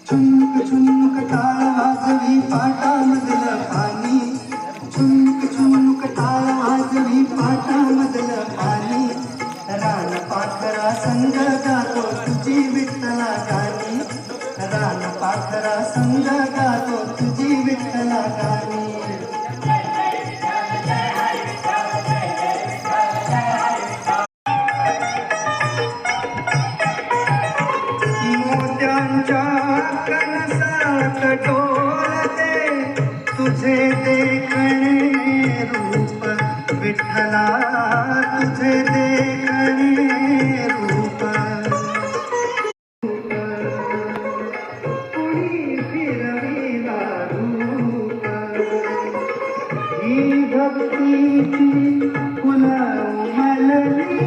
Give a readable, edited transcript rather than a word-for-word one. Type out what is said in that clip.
छुनुक छुनुक टाळ वाजवी पाटामधलं पाणी, छुनुक छुनुक टाळ वाजवी पाटामधलं पाणी, रान पाखरा संग गातो तुझी विठ्ठला गाणी, रान पाखरा संग गातो तुझी विठ्ठला गाणी. मोत्यांच्या कणसात डोलते तुझे देखणे रूप विठ्ठला, तुझे देखणे रूप. कुणी फिरविला रूप, ही भक्तीची फुलं उमलली,